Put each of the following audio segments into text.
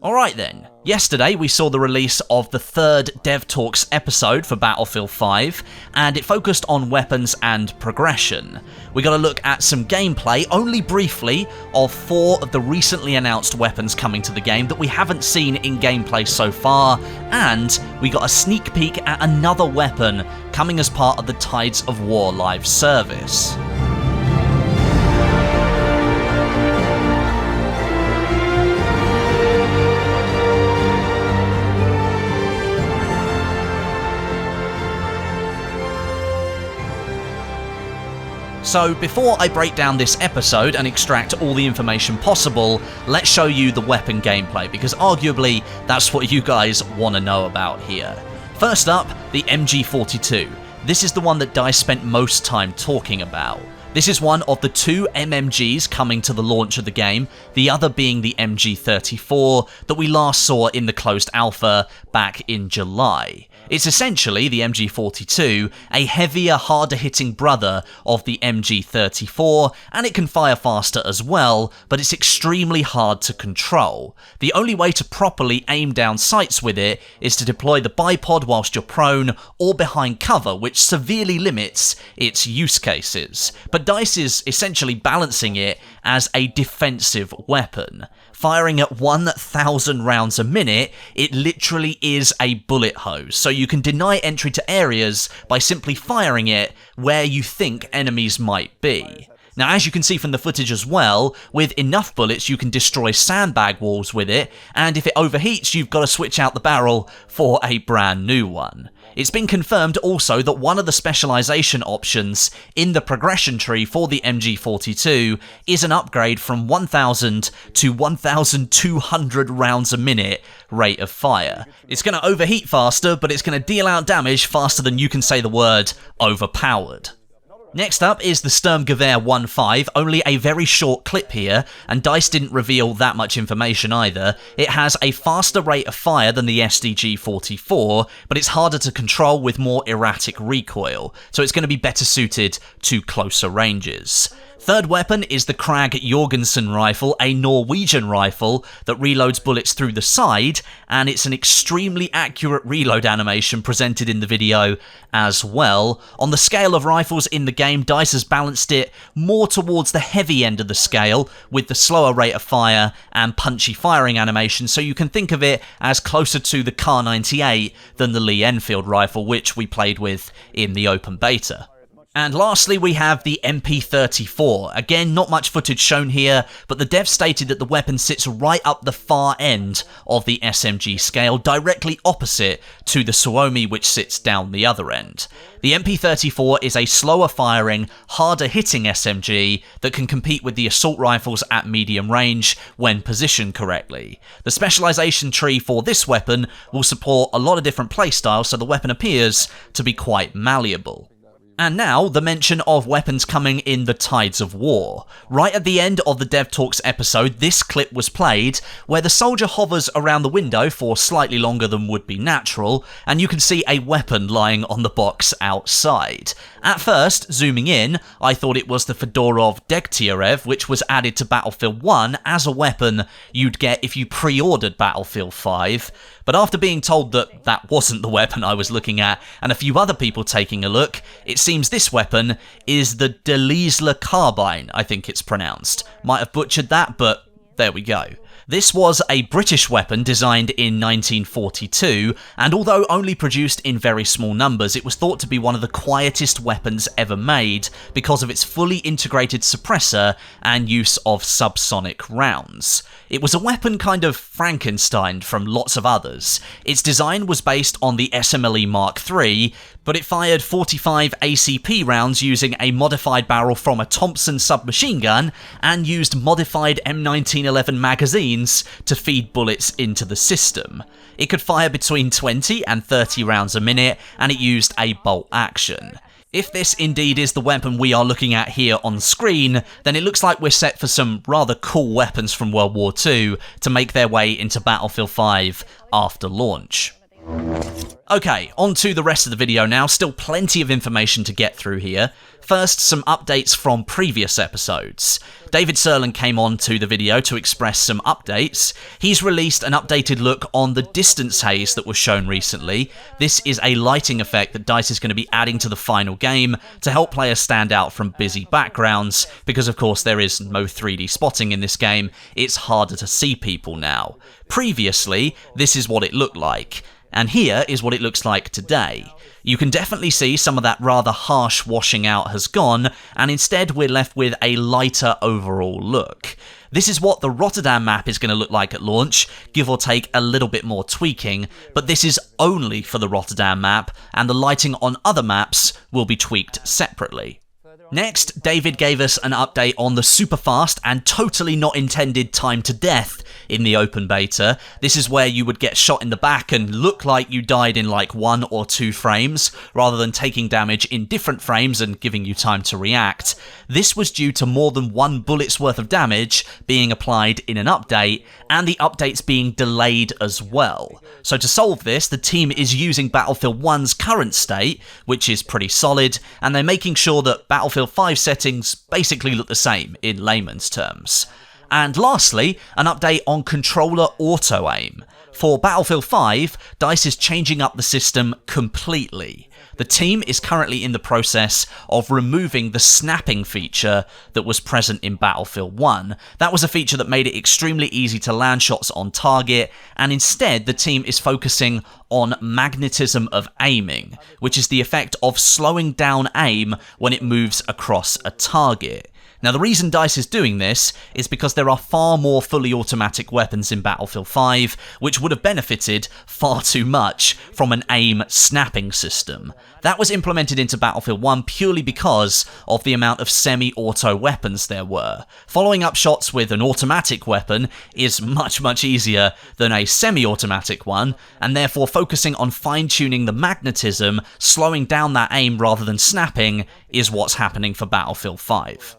Alright then, yesterday we saw the release of the third Dev Talks episode for Battlefield 5, and it focused on weapons and progression. We got a look at some gameplay, only briefly, of 4 of the recently announced weapons coming to the game that we haven't seen in gameplay so far, and we got a sneak peek at another weapon coming as part of the Tides of War live service. So before I break down this episode and extract all the information possible, let's show you the weapon gameplay, because arguably that's what you guys want to know about here. First up, the MG42. This is the one that DICE spent most time talking about. This is one of the 2 MMGs coming to the launch of the game, the other being the MG34 that we last saw in the closed alpha back in July. It's essentially the MG42, a heavier, harder-hitting brother of the MG34, and it can fire faster as well, but it's extremely hard to control. The only way to properly aim down sights with it is to deploy the bipod whilst you're prone or behind cover, which severely limits its use cases. But DICE is essentially balancing it as a defensive weapon. Firing at 1,000 rounds a minute, it literally is a bullet hose, so you can deny entry to areas by simply firing it where you think enemies might be. Now, as you can see from the footage as well, with enough bullets you can destroy sandbag walls with it, and if it overheats you've got to switch out the barrel for a brand new one. It's been confirmed also that one of the specialization options in the progression tree for the MG42 is an upgrade from 1,000 to 1,200 rounds a minute rate of fire. It's going to overheat faster, but it's going to deal out damage faster than you can say the word overpowered. Next up is the Sturmgewehr 1.5, only a very short clip here, and DICE didn't reveal that much information either. It has a faster rate of fire than the SDG-44, but it's harder to control with more erratic recoil, so it's going to be better suited to closer ranges. Third weapon is the Krag-Jorgensen rifle, a Norwegian rifle that reloads bullets through the side, and it's an extremely accurate reload animation presented in the video as well. On the scale of rifles in the game, DICE has balanced it more towards the heavy end of the scale, with the slower rate of fire and punchy firing animation, so you can think of it as closer to the Kar-98 than the Lee Enfield rifle, which we played with in the open beta. And lastly, we have the MP34. Again, not much footage shown here, but the dev stated that the weapon sits right up the far end of the SMG scale, directly opposite to the Suomi, which sits down the other end. The MP34 is a slower firing, harder hitting SMG that can compete with the assault rifles at medium range when positioned correctly. The specialization tree for this weapon will support a lot of different playstyles, so the weapon appears to be quite malleable. And now, the mention of weapons coming in the Tides of War. Right at the end of the Dev Talks episode, this clip was played, where the soldier hovers around the window for slightly longer than would be natural, and you can see a weapon lying on the box outside. At first, zooming in, I thought it was the Fedorov Degtyarev, which was added to Battlefield 1 as a weapon you'd get if you pre-ordered Battlefield 5, but after being told that that wasn't the weapon I was looking at, and a few other people taking a look, it seems this weapon is the Dalila Carbine, I think it's pronounced. Might have butchered that, but there we go. This was a British weapon designed in 1942, and although only produced in very small numbers, it was thought to be one of the quietest weapons ever made because of its fully integrated suppressor and use of subsonic rounds. It was a weapon kind of Frankenstein from lots of others. Its design was based on the SMLE Mark III, but it fired 45 ACP rounds using a modified barrel from a Thompson submachine gun and used modified M1911 magazines to feed bullets into the system. It could fire between 20 and 30 rounds a minute, and it used a bolt action. If this indeed is the weapon we are looking at here on screen, then it looks like we're set for some rather cool weapons from World War II to make their way into Battlefield 5 after launch. Okay, on to the rest of the video now. Still plenty of information to get through here. First, some updates from previous episodes. David Serlin came on to the video to express some updates. He's released an updated look on the distance haze that was shown recently. This is a lighting effect that DICE is going to be adding to the final game to help players stand out from busy backgrounds, because of course there is no 3D spotting in this game. It's harder to see people now. Previously, this is what it looked like. And here is what it looks like today. You can definitely see some of that rather harsh washing out has gone, and instead we're left with a lighter overall look. This is what the Rotterdam map is going to look like at launch, give or take a little bit more tweaking, but this is only for the Rotterdam map, and the lighting on other maps will be tweaked separately. Next, David gave us an update on the super fast and totally not intended time to death in the open beta. This is where you would get shot in the back and look like you died in like 1 or 2 frames, rather than taking damage in different frames and giving you time to react. This was due to more than 1 bullet's worth of damage being applied in an update, and the updates being delayed as well. So to solve this, the team is using Battlefield 1's current state, which is pretty solid, and they're making sure that Battlefield 5 settings basically look the same in layman's terms. And lastly, an update on controller auto-aim. For Battlefield 5, DICE is changing up the system completely. The team is currently in the process of removing the snapping feature that was present in Battlefield 1. That was a feature that made it extremely easy to land shots on target, and instead the team is focusing on magnetism of aiming, which is the effect of slowing down aim when it moves across a target. Now, the reason DICE is doing this is because there are far more fully automatic weapons in Battlefield 5, which would have benefited far too much from an aim snapping system. That was implemented into Battlefield 1 purely because of the amount of semi-auto weapons there were. Following up shots with an automatic weapon is much easier than a semi-automatic one, and therefore focusing on fine-tuning the magnetism, slowing down that aim rather than snapping, is what's happening for Battlefield 5.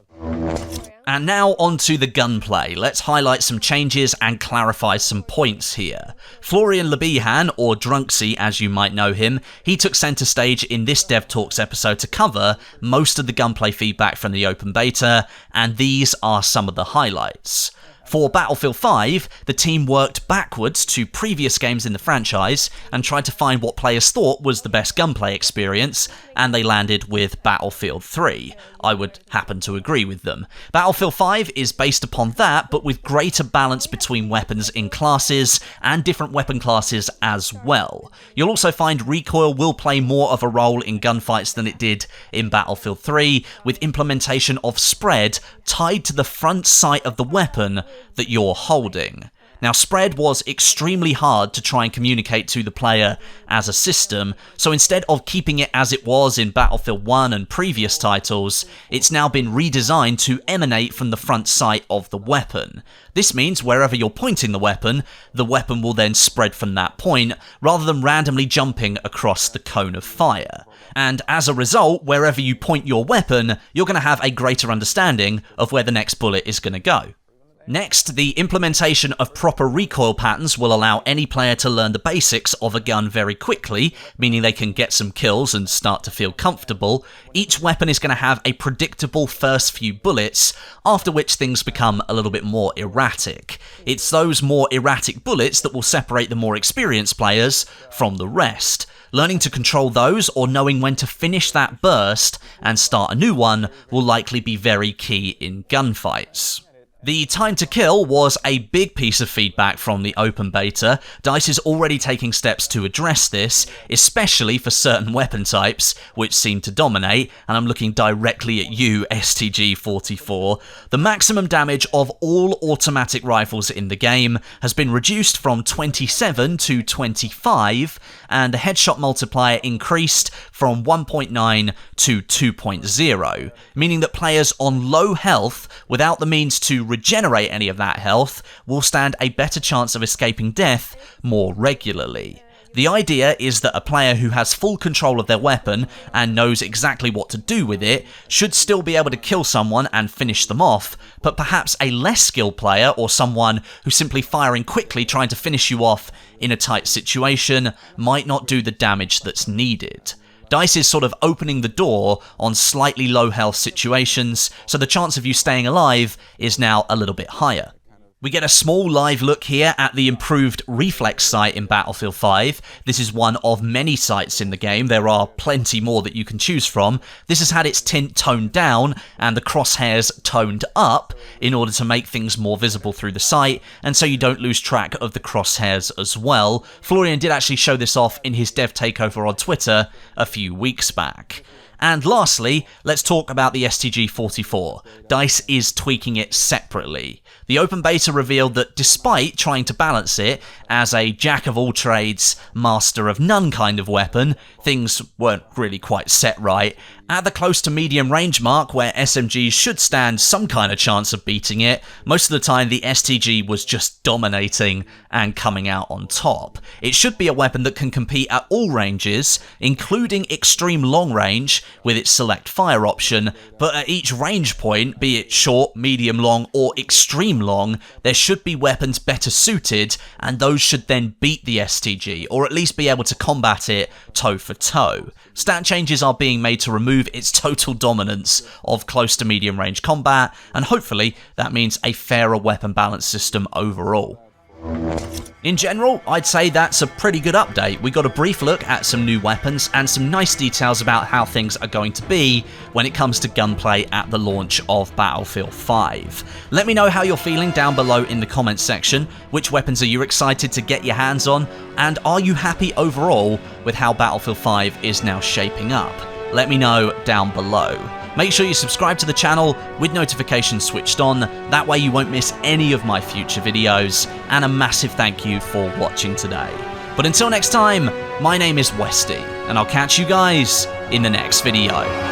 And now on to the gunplay. Let's highlight some changes and clarify some points here. Florian Lebihan, or Drunksy as you might know him, he took centre stage in this Dev Talks episode to cover most of the gunplay feedback from the open beta, and these are some of the highlights. For Battlefield 5, the team worked backwards to previous games in the franchise and tried to find what players thought was the best gunplay experience, and they landed with Battlefield 3. I would happen to agree with them. Battlefield 5 is based upon that, but with greater balance between weapons in classes and different weapon classes as well. You'll also find recoil will play more of a role in gunfights than it did in Battlefield 3, with implementation of spread tied to the front sight of the weapon that you're holding. Now, spread was extremely hard to try and communicate to the player as a system, so instead of keeping it as it was in Battlefield 1 and previous titles, it's now been redesigned to emanate from the front sight of the weapon. This means wherever you're pointing the weapon will then spread from that point, rather than randomly jumping across the cone of fire. And as a result, wherever you point your weapon, you're going to have a greater understanding of where the next bullet is going to go. Next, the implementation of proper recoil patterns will allow any player to learn the basics of a gun very quickly, meaning they can get some kills and start to feel comfortable. Each weapon is going to have a predictable first few bullets, after which things become a little bit more erratic. It's those more erratic bullets that will separate the more experienced players from the rest. Learning to control those, or knowing when to finish that burst and start a new one, will likely be very key in gunfights. The time to kill was a big piece of feedback from the open beta. DICE is already taking steps to address this, especially for certain weapon types, which seem to dominate, and I'm looking directly at you, STG44. The maximum damage of all automatic rifles in the game has been reduced from 27 to 25, and the headshot multiplier increased from 1.9 to 2.0, meaning that players on low health, without the means to regenerate any of that health, will stand a better chance of escaping death more regularly. The idea is that a player who has full control of their weapon and knows exactly what to do with it should still be able to kill someone and finish them off, but perhaps a less skilled player or someone who's simply firing quickly trying to finish you off in a tight situation might not do the damage that's needed. DICE is sort of opening the door on slightly low health situations, so the chance of you staying alive is now a little bit higher. We get a small live look here at the improved reflex sight in Battlefield 5. This is one of many sights in the game. There are plenty more that you can choose from. This has had its tint toned down and the crosshairs toned up in order to make things more visible through the sight, and so you don't lose track of the crosshairs as well. Florian did actually show this off in his dev takeover on Twitter a few weeks back. And lastly, let's talk about the STG-44. DICE is tweaking it separately. The open beta revealed that despite trying to balance it as a jack-of-all-trades, master-of-none kind of weapon, things weren't really quite set right. At the close to medium range mark, where SMGs should stand some kind of chance of beating it, most of the time the STG was just dominating and coming out on top. It should be a weapon that can compete at all ranges, including extreme long range with its select fire option, but at each range point, be it short, medium long, or extreme long, there should be weapons better suited, and those should then beat the STG, or at least be able to combat it toe for toe. Stat changes are being made to remove its total dominance of close to medium range combat, and hopefully that means a fairer weapon balance system overall. In general, I'd say that's a pretty good update. We got a brief look at some new weapons and some nice details about how things are going to be when it comes to gunplay at the launch of Battlefield 5. Let me know how you're feeling down below in the comments section. Which weapons are you excited to get your hands on? And are you happy overall with how Battlefield 5 is now shaping up? Let me know down below. Make sure you subscribe to the channel with notifications switched on, that way you won't miss any of my future videos, and a massive thank you for watching today. But until next time, my name is Westie, and I'll catch you guys in the next video.